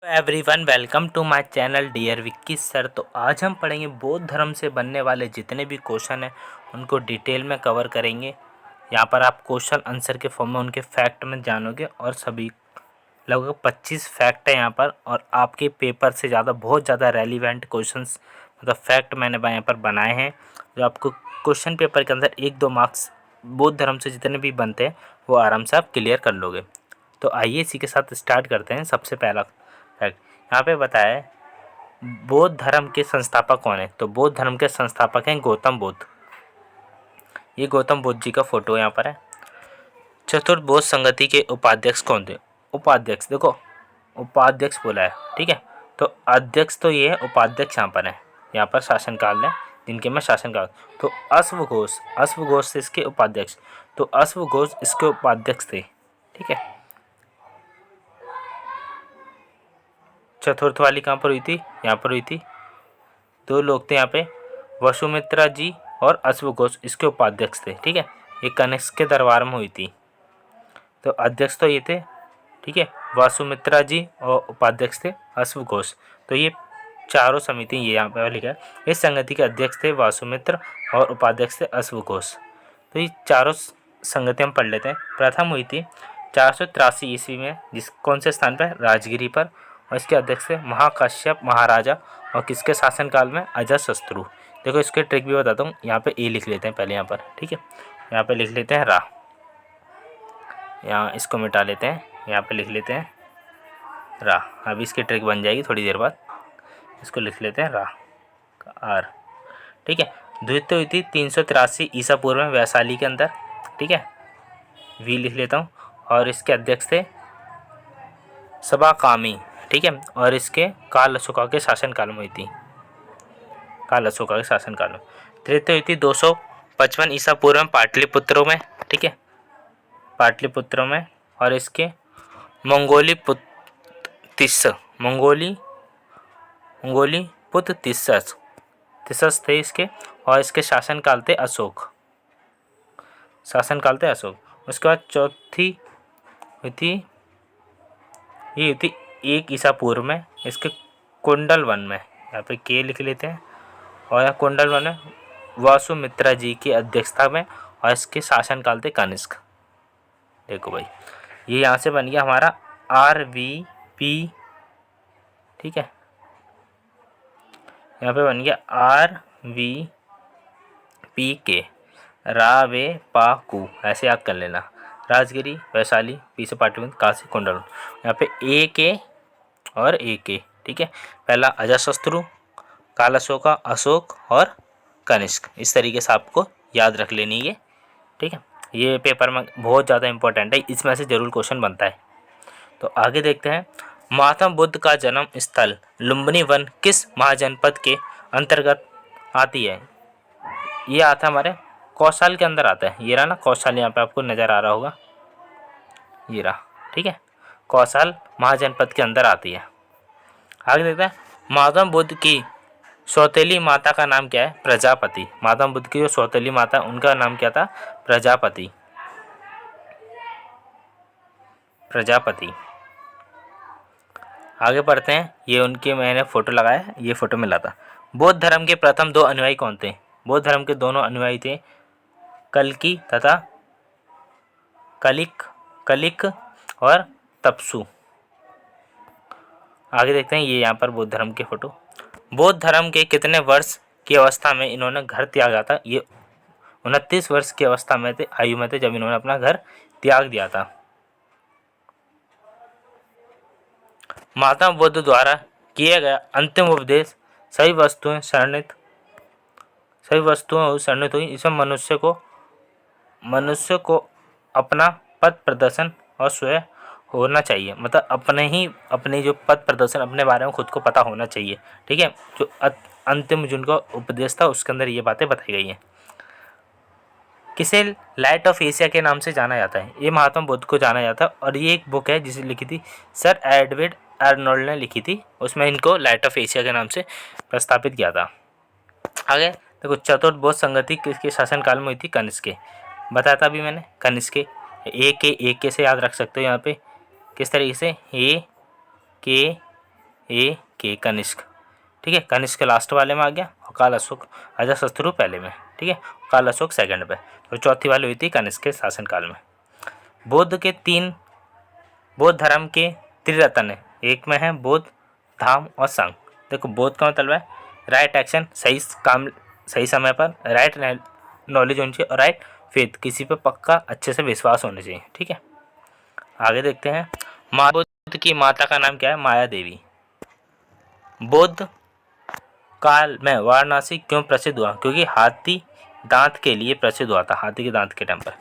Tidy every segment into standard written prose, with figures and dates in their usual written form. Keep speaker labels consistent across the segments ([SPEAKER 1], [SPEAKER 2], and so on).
[SPEAKER 1] Everyone, welcome to my channel dear Vicky sir. तो आज हम पढ़ेंगे बौद्ध धर्म से बनने वाले जितने भी क्वेश्चन हैं उनको डिटेल में कवर करेंगे। यहाँ पर आप क्वेश्चन आंसर के फॉर्म में उनके फैक्ट में जानोगे और सभी लगभग 25 फैक्ट है यहाँ पर, और आपके पेपर से ज़्यादा बहुत ज़्यादा रेलिवेंट क्वेश्चंस मतलब फैक्ट मैंने यहाँ पर बनाए हैं जो आपको क्वेश्चन पेपर के अंदर 1-2 मार्क्स बौद्ध धर्म से जितने भी बनते हैं वो आराम से आप क्लियर कर लोगे। तो आइए इसी के साथ स्टार्ट करते हैं। सबसे पहला फैक्ट यहाँ पे बताया है बौद्ध धर्म के संस्थापक कौन है। तो बौद्ध धर्म के संस्थापक हैं गौतम बुद्ध। ये गौतम बुद्ध जी का फोटो यहाँ पर है। चतुर्थ बौद्ध संगति के उपाध्यक्ष कौन थे। उपाध्यक्ष देखो उपाध्यक्ष बोला है, ठीक है। तो अध्यक्ष तो ये है, उपाध्यक्ष यहाँ पर है। यहाँ पर शासनकाल है जिनके में शासनकाल। तो अश्वघोष से इसके उपाध्यक्ष। तो अश्वघोष इसके उपाध्यक्ष थे, ठीक है। चतुर्थ वाली कहाँ पर हुई थी, यहाँ पर हुई थी। 2 लोग थे यहाँ पे, वसुमित्रा जी और अश्वघोष इसके उपाध्यक्ष थे, ठीक है। ये कनिष्क के दरबार में हुई थी। तो अध्यक्ष तो ये थे, ठीक है, वसुमित्रा जी और उपाध्यक्ष थे अश्वघोष। तो ये चारों समिति ये यहाँ पर लिखा है। इस संगति के अध्यक्ष थे वसुमित्र और उपाध्यक्ष थे अश्वघोष। तो ये चारों संगति हम पढ़ लेते हैं। प्रथम हुई थी 483 ईस्वी में, जिस कौन से स्थान पर, राजगिरी पर, और इसके अध्यक्ष थे महाकाश्यप महाराजा, और किसके शासनकाल में, अजातशत्रु। देखो इसके ट्रिक भी बताता हूँ। यहाँ पे ए लिख लेते हैं पहले यहाँ पर, ठीक है। यहाँ पे लिख लेते हैं रा, यहाँ इसको मिटा लेते हैं, यहाँ पे लिख लेते हैं रा। अभी इसकी ट्रिक बन जाएगी थोड़ी देर बाद। इसको लिख लेते हैं रा आर, ठीक है। द्वितीय हुई थी 383 ईसा पूर्व में वैशाली के अंदर, ठीक है। वी लिख लेता हूँ। और इसके अध्यक्ष थे सबाकामी, ठीक है। और इसके काल अशोका के शासनकाल में हुई थी, काल अशोका के शासनकाल में। तृतीय हुई थी 255 ईसा पूर्व में पाटलिपुत्रों में, ठीक है, पाटलिपुत्रों में। और इसके मंगोली पुत्र तिस्सस थे इसके, और इसके शासनकाल थे अशोक, शासनकाल थे अशोक। उसके बाद चौथी हुई थी, ये हुई थी 1 ईसा पूर्व में, इसके कुंडल वन में, यहाँ पे के लिख लेते हैं। और यहाँ कुंडल वन में वसुमित्रा जी की अध्यक्षता में, और इसके शासनकाल थे कनिष्क। देखो भाई ये यहाँ से बन गया हमारा RVP, ठीक है। यहाँ पे बन गया RVPK, रावे पाकू, ऐसे याद कर लेना। राजगिरी, वैशाली, पी से पाटलिपुत्र, काशी, कुंडल। यहाँ पे AK और AK, ठीक है। पहला अजातशत्रु, काल अशोका, अशोक और कनिष्क। इस तरीके से आपको याद रख लेनी है, ठीक है। ये पेपर में बहुत ज़्यादा इंपॉर्टेंट है, इसमें से जरूर क्वेश्चन बनता है। तो आगे देखते हैं। महात्मा बुद्ध का जन्म स्थल लुम्बिनी वन किस महाजनपद के अंतर्गत आती है। ये आता है हमारे कौशल के अंदर आता है। ये रहा ना कौशल, यहाँ पे आपको नज़र आ रहा होगा, ये रहा, ठीक है। कौशल महाजनपद के अंदर आती है। आगे देखते हैं। महात्मा बुद्ध की सौतेली माता का नाम क्या है, प्रजापति। महात्मा बुद्ध की जो सौतेली माता उनका नाम क्या था, प्रजापति, प्रजापति। आगे पढ़ते हैं। ये उनके मैंने फोटो लगाया है, ये फोटो मिला था। बौद्ध धर्म के प्रथम 2 अनुयायी कौन थे। बौद्ध धर्म के दोनों अनुयायी थे कल्की तथा कलिक और तपसु। आगे देखते हैं। ये यहाँ पर बौद्ध धर्म के फोटो। बौद्ध धर्म के कितने वर्ष की अवस्था में इन्होंने घर त्यागा था। ये 29 वर्ष की अवस्था में थे, आयु में थे, जब इन्होंने अपना घर त्याग दिया था। महात्मा बुद्ध द्वारा किया गया अंतिम उपदेश सभी वस्तुएं शरणित हुई। इसमें मनुष्य को अपना पथ प्रदर्शन और स्वयं होना चाहिए, मतलब अपने जो पथ प्रदर्शन, अपने बारे में खुद को पता होना चाहिए, ठीक है। जो अंतिम जिनका उपदेश था उसके अंदर ये बातें बताई गई हैं। किसे लाइट ऑफ एशिया के नाम से जाना जाता है। ये महात्मा बुद्ध को जाना जाता है, और ये एक बुक है जिसे लिखी थी सर एडवर्ड अर्नोल्ड ने लिखी थी। उसमें इनको लाइट ऑफ एशिया के नाम से प्रस्तापित किया था। आगे देखो, चतुर्थ बौद्ध संगति किसके शासनकाल में हुई थी, कनिष्क के। बताया था अभी मैंने, कनिष्क के। एक से याद रख सकते हो यहाँ पे किस तरीके से, A K ए के कनिष्क, ठीक है। कनिष्क लास्ट वाले में आ गया और काल अशोक अजातशत्रु पहले में, ठीक है। काल अशोक सेकंड पे, तो चौथी वाली हुई थी कनिष्क के शासनकाल में। बौद्ध धर्म के त्रिरत्न है, एक में है बोध, धाम और संघ। देखो बोध का मतलब है राइट एक्शन, सही काम सही समय पर, राइट नॉलेज होनी चाहिए और राइट फेथ, किसी पे पक्का अच्छे से विश्वास होना चाहिए, ठीक है। आगे देखते हैं, बुद्ध की माता का नाम क्या है? माया देवी। बौद्ध काल में वाराणसी क्यों प्रसिद्ध हुआ? क्योंकि हाथी दांत के लिए प्रसिद्ध हुआ था, हाथी के दांत के टाइम पर।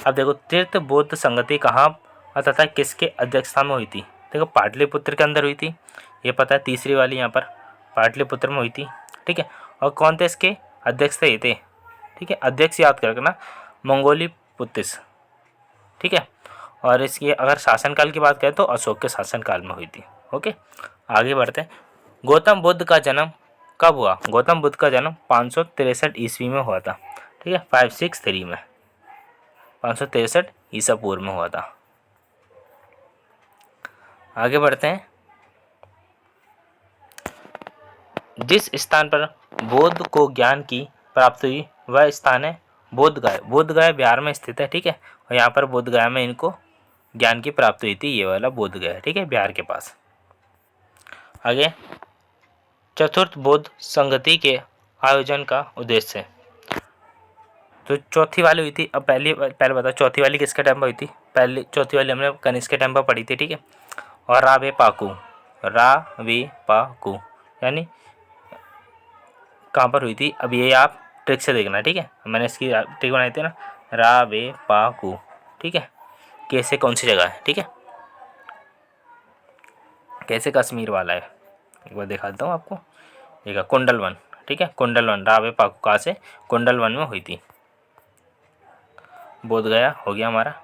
[SPEAKER 1] अब देखो तीर्थ बौद्ध संगति कहाँ तथा किसके अध्यक्षता में हुई थी? देखो पाटलिपुत्र के अंदर हुई थी, ये पता है, तीसरी वाली यहाँ पर पाटलिपुत्र में हुई थी, ठीक है। और कौन थे इसके अध्यक्ष? थे ये थे, ठीक है। अध्यक्ष याद कर रखना, मंगोली पुत्रिस, ठीक है। और इसकी अगर शासनकाल की बात करें तो अशोक के शासनकाल में हुई थी, ओके। आगे बढ़ते हैं, गौतम बुद्ध का जन्म कब हुआ? गौतम बुद्ध का जन्म 563 ईस्वी में हुआ था, ठीक है। 563 में, 563 ईसा पूर्व में हुआ था। आगे बढ़ते हैं, जिस स्थान पर बुद्ध को ज्ञान की प्राप्ति हुई वह स्थान है बोधगया। बोधगया बिहार में स्थित है, ठीक है। और यहाँ पर बोधगया में इनको ज्ञान की प्राप्ति हुई थी, ये वाला बोधगया, ठीक है, बिहार के पास। आगे, चतुर्थ बौद्ध संगति के आयोजन का उद्देश्य। तो चौथी वाली हुई थी, अब पहले बताओ चौथी वाली किसके टाइम पर हुई थी? पहले चौथी वाली हमने कनिष्क के टाइम पर पढ़ी थी, ठीक है। और रावे पाकू यानी कहाँ पर हुई थी? अब ये आप ट्रिक से देखना, ठीक है। मैंने इसकी ट्रिक बनाई थी ना, रावेपाकू, ठीक है। कैसे, कौन सी जगह है, ठीक है। कैसे कश्मीर वाला है, एक बार दिखा देता हूँ आपको। देखा कुंडलवन, ठीक है, कुंडलवन, रावेपाकू कहाँ से? कुंडलवन में हुई थी। बोधगया हो गया हमारा,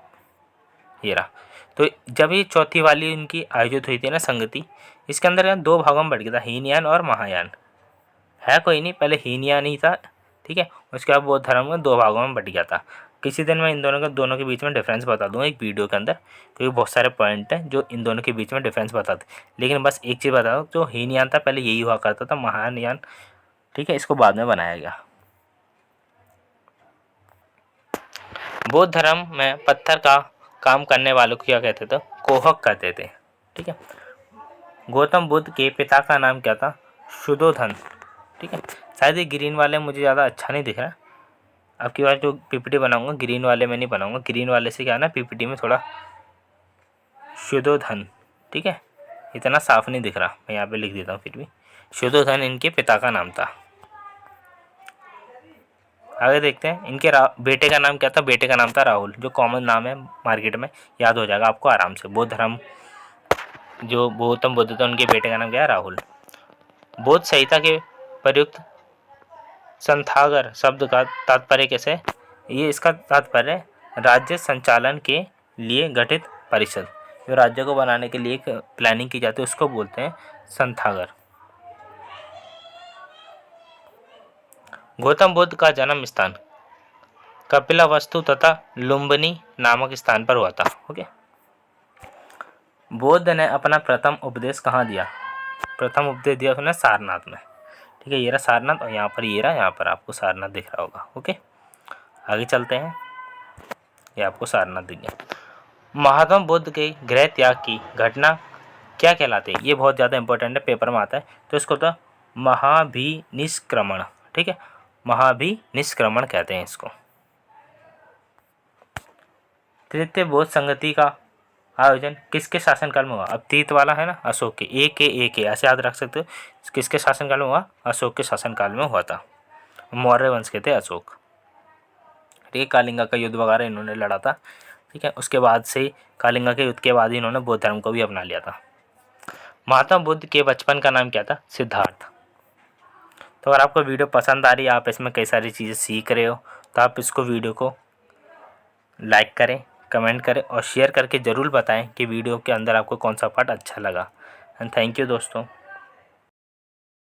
[SPEAKER 1] ये रहा। तो जब ये चौथी वाली इनकी आयोजित हुई थी ना संगति, इसके अंदर दो भागों में बढ़ गया था, हीनयान और महायान। है कोई नहीं, पहले हीनयान ही था, ठीक है। उसके बाद बौद्ध धर्म में दो भागों में बट गया था। किसी दिन मैं इन दोनों के बीच में डिफरेंस बता दूंगा एक वीडियो के अंदर, क्योंकि बहुत सारे पॉइंट हैं जो इन दोनों के बीच में डिफरेंस बताते। लेकिन बस एक चीज़ बता दूँ, जो हीनयान था पहले यही हुआ करता था, महायान, ठीक है, इसको बाद में बनाया गया। बौद्ध धर्म में पत्थर का काम करने वालों को क्या कहते थे? कोहक कहते थे, ठीक है। गौतम बुद्ध के पिता का नाम क्या था? शुद्धोधन, ठीक है। शायद ये ग्रीन वाले मुझे ज़्यादा अच्छा नहीं दिख रहा। अब की बार जो पीपीटी बनाऊंगा ग्रीन वाले में नहीं बनाऊंगा, ग्रीन वाले से क्या है ना पीपीटी में थोड़ा शुद्धोधन, ठीक है, इतना साफ नहीं दिख रहा, मैं यहाँ पे लिख देता हूँ फिर भी। शुद्धोधन इनके पिता का नाम था। आगे देखते हैं, इनके बेटे का नाम क्या था? बेटे का नाम था राहुल, जो कॉमन नाम है मार्केट में, याद हो जाएगा आपको आराम से। बौद्ध धर्म जो गौतम बुद्ध थे उनके बेटे का नाम क्या है? राहुल। बौद्ध संहिता के प्रयुक्त संथागर शब्द का तात्पर्य कैसे? ये इसका तात्पर्य राज्य संचालन के लिए गठित परिषद, जो राज्य को बनाने के लिए प्लानिंग की जाती है उसको बोलते हैं संथागर। गौतम बुद्ध का जन्म स्थान कपिलवस्तु तथा लुम्बिनी नामक स्थान पर हुआ था, ओके। बुद्ध ने अपना प्रथम उपदेश कहाँ दिया? प्रथम उपदेश दिया उसने सारनाथ में, ठीक है। ये रहा सारनाथ, और यहाँ पर ये रहा, यहाँ पर आपको सारनाथ दिख रहा होगा, ओके। आगे चलते हैं, ये आपको सारनाथ दिख गया। महात्मा बुद्ध के गृह त्याग की घटना क्या कहलाती है? ये बहुत ज़्यादा इंपॉर्टेंट है, पेपर में आता है, तो इसको तो महाभिनिष्क्रमण, ठीक है, महाभिनिष्क्रमण कहते हैं इसको। तृतीय बौद्ध संगति का आयोजन किसके शासनकाल में हुआ? अब तीत वाला है ना, अशोक के, एक ऐसे याद रख सकते हो। किसके शासनकाल में हुआ? अशोक के शासनकाल में हुआ था। मौर्य वंश के थे अशोक, ठीक है। कालिंगा का युद्ध वगैरह इन्होंने लड़ा था, ठीक है। उसके बाद से कालिंगा के युद्ध के बाद ही इन्होंने बौद्ध धर्म को भी अपना लिया था। महात्मा बुद्ध के बचपन का नाम क्या था? सिद्धार्थ। तो अगर आपको वीडियो पसंद आ रही है, आप इसमें कई सारी चीज़ें सीख रहे हो, तो आप इसको वीडियो को लाइक करें, कमेंट करें और शेयर करके ज़रूर बताएं कि वीडियो के अंदर आपको कौन सा पार्ट अच्छा लगा। एंड थैंक यू दोस्तों।